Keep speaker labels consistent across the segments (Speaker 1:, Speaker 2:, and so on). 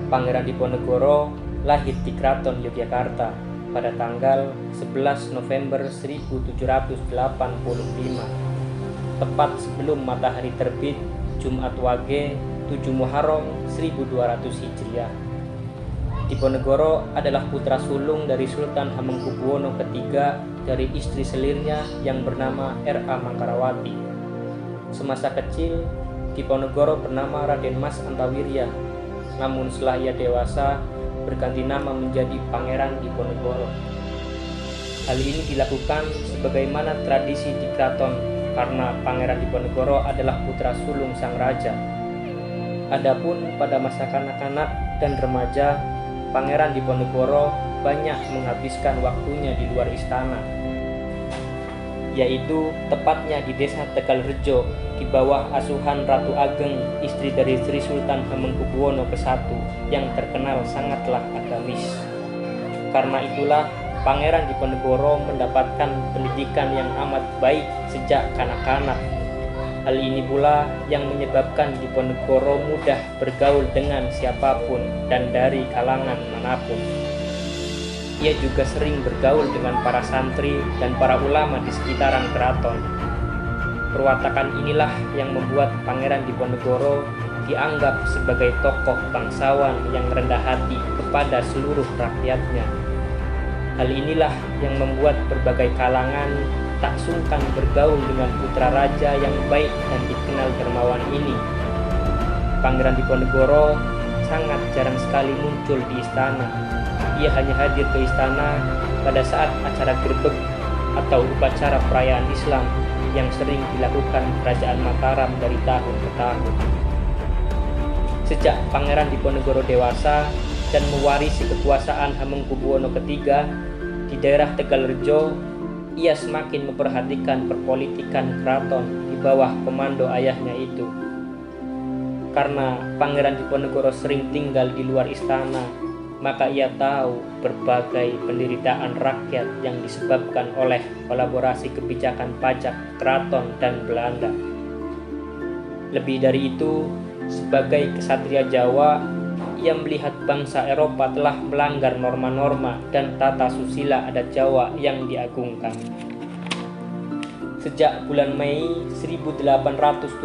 Speaker 1: Pangeran Diponegoro lahir di Kraton Yogyakarta pada tanggal 11 November 1785, tepat sebelum matahari terbit Jumat Wage 7 Muharram 1200 Hijriah. Diponegoro adalah putra sulung dari Sultan Hamengkubuwono III dari istri selirnya yang bernama R.A. Mangkarawati. Semasa kecil, Diponegoro bernama Raden Mas Antawirya, namun setelah ia dewasa berganti nama menjadi Pangeran Diponegoro. Hal ini dilakukan sebagaimana tradisi di keraton karena Pangeran Diponegoro adalah putra sulung sang raja. Adapun pada masa kanak-kanak dan remaja, Pangeran Diponegoro banyak menghabiskan waktunya di luar istana, yaitu tepatnya di desa Tegalrejo di bawah asuhan Ratu Ageng, istri dari Sri Sultan Hamengkubuwono I yang terkenal sangatlah agamis. Karena itulah Pangeran Diponegoro mendapatkan pendidikan yang amat baik sejak kanak-kanak. Hal ini pula yang menyebabkan Diponegoro mudah bergaul dengan siapapun dan dari kalangan manapun. Ia juga sering bergaul dengan para santri dan para ulama di sekitaran keraton. Perwatakan inilah yang membuat Pangeran Diponegoro dianggap sebagai tokoh bangsawan yang rendah hati kepada seluruh rakyatnya. Hal inilah yang membuat berbagai kalangan tak sungkan bergaul dengan putra raja yang baik dan dikenal dermawan ini. Pangeran Diponegoro sangat jarang sekali muncul di istana. Ia hanya hadir ke istana pada saat acara grebeg atau upacara perayaan Islam yang sering dilakukan Kerajaan Mataram dari tahun ke tahun. Sejak Pangeran Diponegoro dewasa dan mewarisi kekuasaan Hamengkubuwono III di daerah Tegalrejo, ia semakin memperhatikan perpolitikan keraton di bawah komando ayahnya itu. Karena Pangeran Diponegoro sering tinggal di luar istana, maka ia tahu berbagai penderitaan rakyat yang disebabkan oleh kolaborasi kebijakan pajak keraton dan Belanda. Lebih dari itu, sebagai kesatria Jawa, ia melihat bangsa Eropa telah melanggar norma-norma dan tata susila adat Jawa yang diagungkan. Sejak bulan Mei 1825,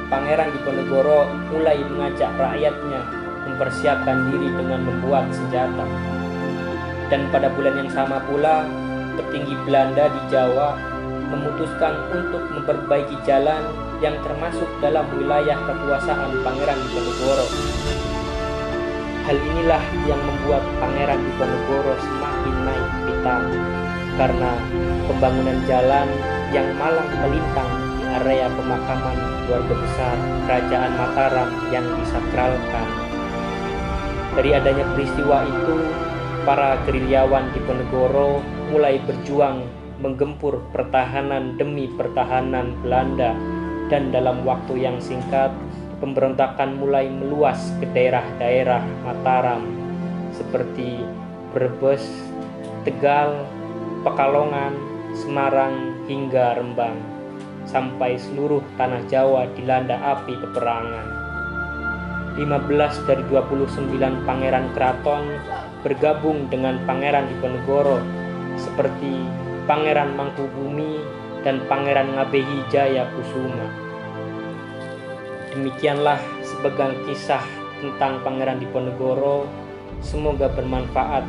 Speaker 1: Pangeran Diponegoro mulai mengajak rakyatnya mempersiapkan diri dengan membuat senjata. Dan pada bulan yang sama pula, petinggi Belanda di Jawa memutuskan untuk memperbaiki jalan yang termasuk dalam wilayah kekuasaan Pangeran Diponegoro. Hal inilah yang membuat Pangeran Diponegoro semakin naik pitam, karena pembangunan jalan yang malang melintang di area pemakaman keluarga besar Kerajaan Mataram yang disakralkan. Dari adanya peristiwa itu, para gerilyawan Diponegoro mulai berjuang menggempur pertahanan demi pertahanan Belanda, dan dalam waktu yang singkat pemberontakan mulai meluas ke daerah-daerah Mataram seperti Brebes, Tegal, Pekalongan, Semarang hingga Rembang, sampai seluruh tanah Jawa dilanda api peperangan. 15 dari 29 pangeran keraton bergabung dengan Pangeran Diponegoro seperti Pangeran Mangkubumi dan Pangeran Ngabehi Jaya Kusuma. Demikianlah sebagian kisah tentang Pangeran Diponegoro. Semoga bermanfaat